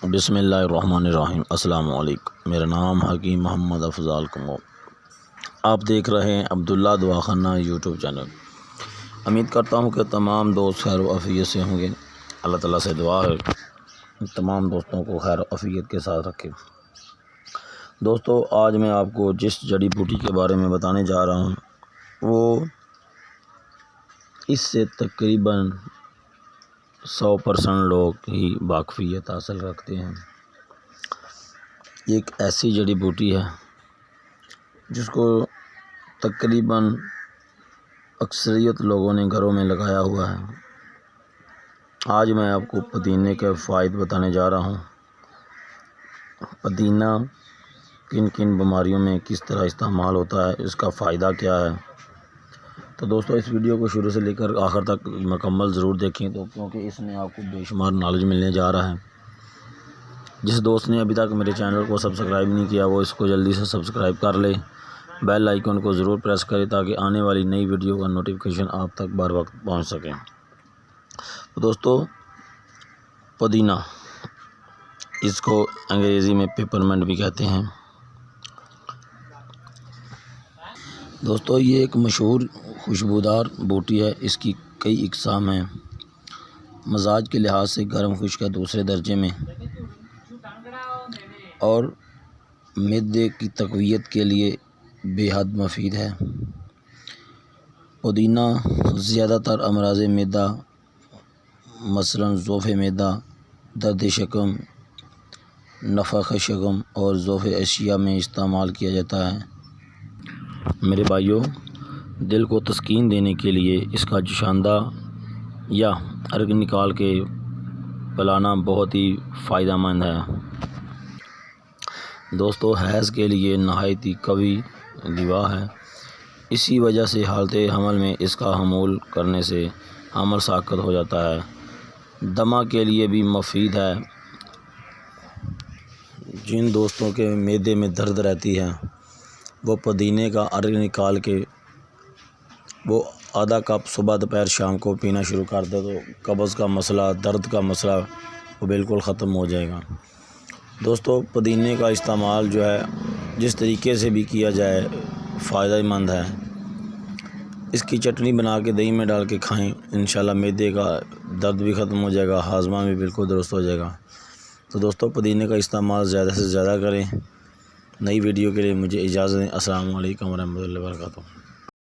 بسم اللہ الرحمن الرحیم۔ السلام علیکم، میرا نام حکیم محمد افضال کنگو، آپ دیکھ رہے ہیں عبداللہ دواخانہ یوٹیوب چینل۔ امید کرتا ہوں کہ تمام دوست خیر و عافیت سے ہوں گے۔ اللہ تعالیٰ سے دعا ہے تمام دوستوں کو خیر و عافیت کے ساتھ رکھے۔ دوستو، آج میں آپ کو جس جڑی بوٹی کے بارے میں بتانے جا رہا ہوں وہ اس سے تقریباً 100% لوگ ہی واقفیت حاصل رکھتے ہیں۔ ایک ایسی جڑی بوٹی ہے جس کو تقریباً اکثریت لوگوں نے گھروں میں لگایا ہوا ہے۔ آج میں آپ کو پودینے کے فوائد بتانے جا رہا ہوں۔ پودینہ کن کن بیماریوں میں کس طرح استعمال ہوتا ہے، اس کا فائدہ کیا ہے۔ تو دوستو، اس ویڈیو کو شروع سے لے کر آخر تک مکمل ضرور دیکھیں کیونکہ اس میں آپ کو بے شمار نالج ملنے جا رہا ہے۔ جس دوست نے ابھی تک میرے چینل کو سبسکرائب نہیں کیا وہ اس کو جلدی سے سبسکرائب کر لے، بیل آئیکن کو ضرور پریس کرے تاکہ آنے والی نئی ویڈیو کا نوٹیفیکیشن آپ تک بر وقت پہنچ سکے۔ تو دوستو، پودینہ، اس کو انگریزی میں پیپرمنٹ بھی کہتے ہیں۔ دوستو، یہ ایک مشہور خوشبودار بوٹی ہے۔ اس کی کئی اقسام ہیں۔ مزاج کے لحاظ سے گرم خشک ہے دوسرے درجے میں، اور معدے کی تقویت کے لیے بے حد مفید ہے۔ پودینہ زیادہ تر امراض معدہ مثلاً ضعف معدہ، درد شکم، نفخ شکم اور ضعف اشیا میں استعمال کیا جاتا ہے۔ میرے بھائیوں، دل کو تسکین دینے کے لیے اس کا جوشاندہ یا ارگ نکال کے پلانا بہت ہی فائدہ مند ہے۔ دوستو، حیض کے لیے نہایت ہی قوی دوا ہے۔ اسی وجہ سے حالت حمل میں اس کا حمول کرنے سے حمل ساقط ہو جاتا ہے۔ دمہ کے لیے بھی مفید ہے۔ جن دوستوں کے معدے میں درد رہتی ہے وہ پودینے کا ارگ نکال کے وہ آدھا کپ صبح دوپہر شام کو پینا شروع کر دے تو قبض کا مسئلہ، درد کا مسئلہ وہ بالکل ختم ہو جائے گا۔ دوستو، پودینے کا استعمال جو ہے جس طریقے سے بھی کیا جائے فائدہ مند ہے۔ اس کی چٹنی بنا کے دہی میں ڈال کے کھائیں، انشاءاللہ معدے کا درد بھی ختم ہو جائے گا، ہاضمہ بھی بالکل درست ہو جائے گا۔ تو دوستو، پودینے کا استعمال زیادہ سے زیادہ کریں۔ نئی ویڈیو کے لیے مجھے اجازت دیں۔ السلام علیکم ورحمۃ اللہ وبرکاتہ۔